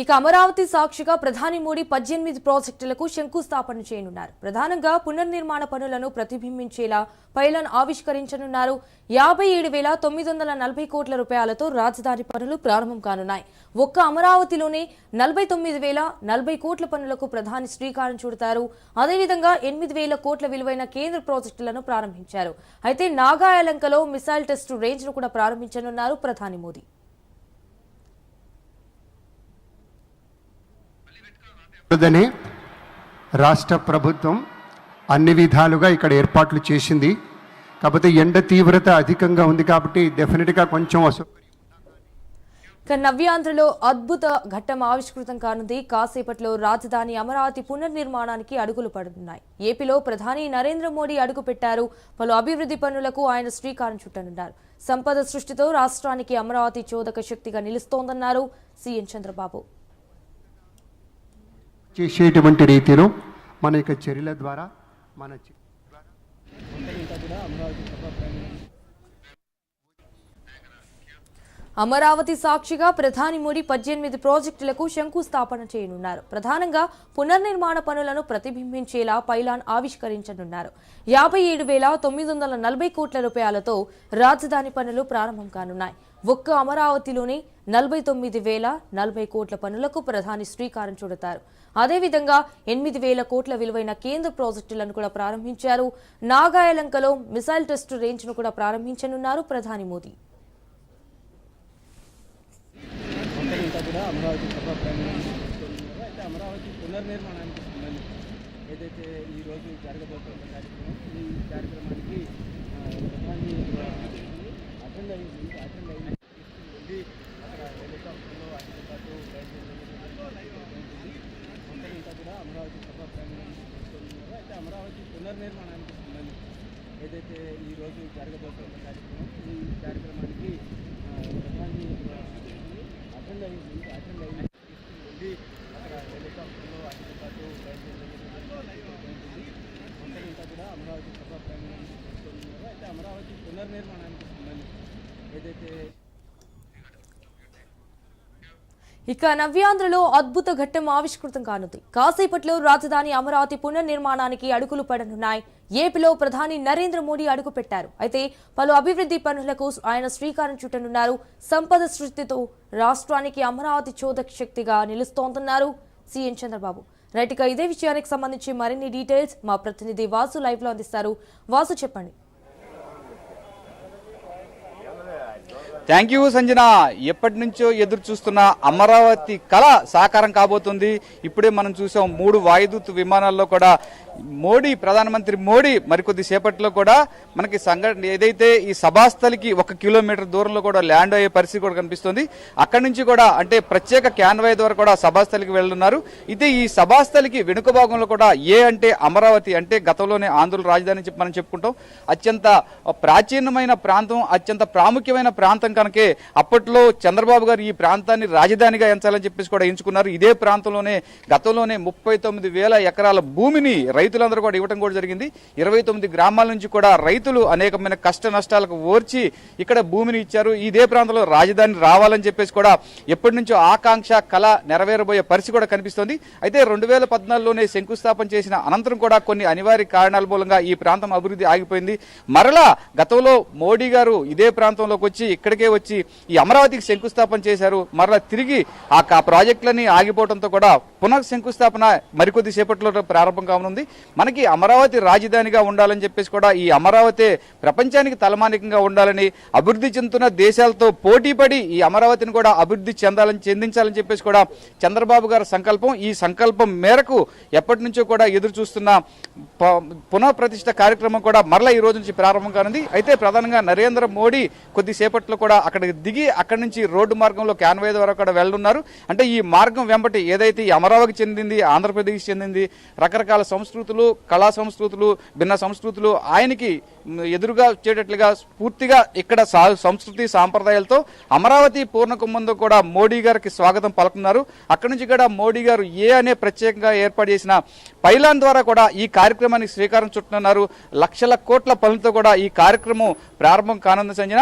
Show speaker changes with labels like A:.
A: ఇక అమరావతి సాక్షిగా ప్రధాని మోడీ 18 ప్రాజెక్టులకు శంకుస్థాపన చేయనున్నారు. ప్రధానంగా పునర్నిర్మాణ పనులను ప్రతిబింబించేలా పైలాన్ ఆవిష్కరించనున్నారు. 57,940 కోట్ల రూపాయలతో రాజధాని పనులు ప్రారంభం కానున్నాయి. ఒక్క అమరావతిలోనే 49,040 కోట్ల పనులకు ప్రధాని శ్రీకారం చుడతారు. అదేవిధంగా 8,000 కోట్ల విలువైన కేంద్ర ప్రాజెక్టులను ప్రారంభించారు. అయితే నాగాయలంకలో మిసైల్ టెస్టు రేంజ్ ను కూడా ప్రారంభించనున్నారు ప్రధాని మోదీ.
B: రాష్ట్ర ప్రభుత్వం అన్ని విధాలుగా ఇక్కడ ఏర్పాట్లు చేసింది. కాకపోతే ఎండ తీవ్రత అధికంగా ఉంది కాబట్టి డెఫినెట్గా కొంచెం
A: నవ్యాంధ్రలో అద్భుత ఘట్టం ఆవిష్కృతం కానుంది. కాసేపట్లో రాజధాని అమరావతి పునర్నిర్మాణానికి అడుగులు పడుతున్నాయి. ఏపీలో ప్రధాని నరేంద్ర మోడీ అడుగు పెట్టారు. పలు అభివృద్ధి పనులకు ఆయన శ్రీకారం చుట్టనున్నారు. సంపద సృష్టితో రాష్ట్రానికి అమరావతి చోదక శక్తిగా నిలుస్తోందన్నారు సీఎం చంద్రబాబు.
B: చేసేటువంటి రీతిలో మన యొక్క చర్యల ద్వారా
A: అమరావతి సాక్షిగా ప్రధాని మోడీ 18 ప్రాజెక్టులకు శంకుస్థాపన చేయనున్నారు. ప్రధానంగా పునర్నిర్మాణ పనులను ప్రతిబింబించేలా పైలాన్ ఆవిష్కరించనున్నారు. 57,940 కోట్ల రూపాయలతో రాజధాని పనులు ప్రారంభం కానున్నాయి. ఒక్క అమరావతిలోనే 49,040 కోట్ల పనులకు ప్రధాని శ్రీకారం చుడతారు. అదేవిధంగా 8,000 కోట్ల విలువైన కేంద్ర ప్రాజెక్టులను కూడా ప్రారంభించారు. నాగాయలంకలో మిసైల్ టెస్టు రేంజ్ ను కూడా ప్రారంభించనున్నారు ప్రధాని మోదీ.
C: అమరావతి పునర్నిర్మాణానికి సంబంధించి ఏదైతే ఈరోజు జరగబోతున్న కార్యక్రమం, ఈ కార్యక్రమానికి ప్రధాని అటెండ్ అయింది. అక్కడ హెలికాప్టర్లో ఆయనతో పాటు అంతా కూడా అమరావతి సభా ప్రాంగణం తీసుకొస్తున్నారు. అయితే అమరావతి పునర్నిర్మాణానికి సంబంధించి ఏదైతే ఈరోజు జరగబోతున్న కార్యక్రమం, ఈ కార్యక్రమానికి ప్రధాని అటెండ్ అయింది. అక్కడ హెలికాప్టర్లో ఆయనతో పాటు అంతా కూడా అమరావతి సభా ప్రాంగణం తీసుకొస్తున్నారు. అయితే అమరావతి పునర్నిర్మాణానికి సంబంధించి ఏదైతే
A: ఇక నవ్యాంధ్రలో అద్భుత ఘట్టం ఆవిష్కృతం కానుంది. కాసేపట్లో రాజధాని అమరావతి పునర్నిర్మాణానికి అడుగులు పడనున్నాయి. ఏపీలో ప్రధాని నరేంద్ర మోడీ అడుగు పెట్టారు. అయితే పలు అభివృద్ధి పనులకు ఆయన శ్రీకారం చుట్టనున్నారు. సంపద సృష్టితో రాష్ట్రానికి అమరావతి చోదక శక్తిగా నిలుస్తోందన్నారు సీఎం చంద్రబాబు. రైట్, ఇక ఇదే విషయానికి సంబంధించి మరిన్ని డీటెయిల్స్ మా ప్రతినిధి వాసు లైవ్ లో అందిస్తారు. వాసు, చెప్పండి.
D: Thank you Sanjana. ఎప్పటి నుంచో ఎదురు చూస్తున్న అమరావతి కళ సాకారం కాబోతుంది. ఇప్పుడే మనం చూసాం 3 వాయుదూత విమానాల్లో కూడా మోడీ, ప్రధానమంత్రి మోడీ మరికొద్ది సేపట్లో కూడా మనకి సంఘటన ఏదైతే ఈ సభాస్థలికి 1 కిలోమీటర్ దూరంలో కూడా ల్యాండ్ అయ్యే పరిస్థితి కూడా కనిపిస్తుంది. అక్కడి నుంచి కూడా అంటే ప్రత్యేక క్యాన్వాయ్ ద్వారా కూడా సభాస్థలికి వెళ్తున్నారు. అయితే ఈ సభాస్థలికి వెనుక భాగంలో కూడా అంటే అమరావతి అంటే గతంలోనే ఆంధ్రుల రాజధాని చెప్పి మనం చెప్పుకుంటాం. అత్యంత ప్రాచీనమైన ప్రాంతం, అత్యంత ప్రాముఖ్యమైన ప్రాంతం కనుకే అప్పట్లో చంద్రబాబు గారు ఈ ప్రాంతాన్ని రాజధానిగా ఎంచాలని చెప్పేసి కూడా ఎంచుకున్నారు. ఇదే ప్రాంతంలోనే గతంలోనే 39,000 ఎకరాల భూమిని రైతులందరూ కూడా ఇవ్వడం కూడా జరిగింది. 29 గ్రామాల నుంచి కూడా రైతులు అనేకమైన కష్ట నష్టాలకు ఓర్చి ఇక్కడ భూమిని ఇచ్చారు. ఇదే ప్రాంతంలో రాజధాని రావాలని చెప్పేసి కూడా ఎప్పటి నుంచో ఆకాంక్ష, కళ నెరవేరబోయే పరిస్థితి కూడా కనిపిస్తోంది. అయితే 2014లోనే శంకుస్థాపన చేసిన అనంతరం కూడా కొన్ని అనివార్య కారణాల మూలంగా ఈ ప్రాంతం అభివృద్ధి ఆగిపోయింది. మరలా గతంలో మోడీ గారు ఇదే ప్రాంతంలోకి వచ్చి ఇక్కడికే వచ్చి ఈ అమరావతికి శంకుస్థాపన చేశారు. మరలా తిరిగి ఆ ప్రాజెక్టులన్నీ ఆగిపోవడంతో కూడా పునః శంకుస్థాపన మరికొద్ది సేపట్లో ప్రారంభం కానుంది. మనకి అమరావతి రాజధానిగా ఉండాలని చెప్పేసి కూడా ఈ అమరావతి ప్రపంచానికి తలమానికంగా ఉండాలని, అభివృద్ధి చెందుతున్న దేశాలతో పోటీపడి ఈ అమరావతిని కూడా అభివృద్ధి చెందించాలని చెప్పేసి కూడా చంద్రబాబు గారి సంకల్పం. ఈ సంకల్పం మేరకు ఎప్పటి నుంచో కూడా ఎదురు చూస్తున్న పునః ప్రతిష్ఠ కార్యక్రమం కూడా మరలా ఈ రోజు నుంచి ప్రారంభం కానుంది. అయితే ప్రధానంగా నరేంద్ర మోడీ కొద్దిసేపట్లో కూడా అక్కడికి దిగి అక్కడి నుంచి రోడ్డు మార్గంలో క్యాన్వే ద్వారా కూడా వెళ్తున్నారు. అంటే ఈ మార్గం వెంబటి ఏదైతే ఈ అమరావతికి చెందింది, ఆంధ్రప్రదేశ్ చెందింది, రకరకాల సంస్కృతులు, కళా సంస్కృతులు, భిన్న సంస్కృతులు ఆయనకి ఎదురుగా వచ్చేటట్లుగా పూర్తిగా ఇక్కడ సంస్కృతి సాంప్రదాయాలతో అమరావతి పూర్ణకుంభంతో కూడా మోడీ గారికి స్వాగతం పలుకున్నారు. అక్కడి నుంచి కూడా మోడీ గారు అనే ప్రత్యేకంగా ఏర్పాటు చేసిన పైలాన్ ద్వారా కూడా ఈ కార్యక్రమానికి శ్రీకారం చుట్టనున్నారు. లక్షల కోట్ల పనులతో కూడా ఈ కార్యక్రమం ప్రారంభం కానుంది సంజన.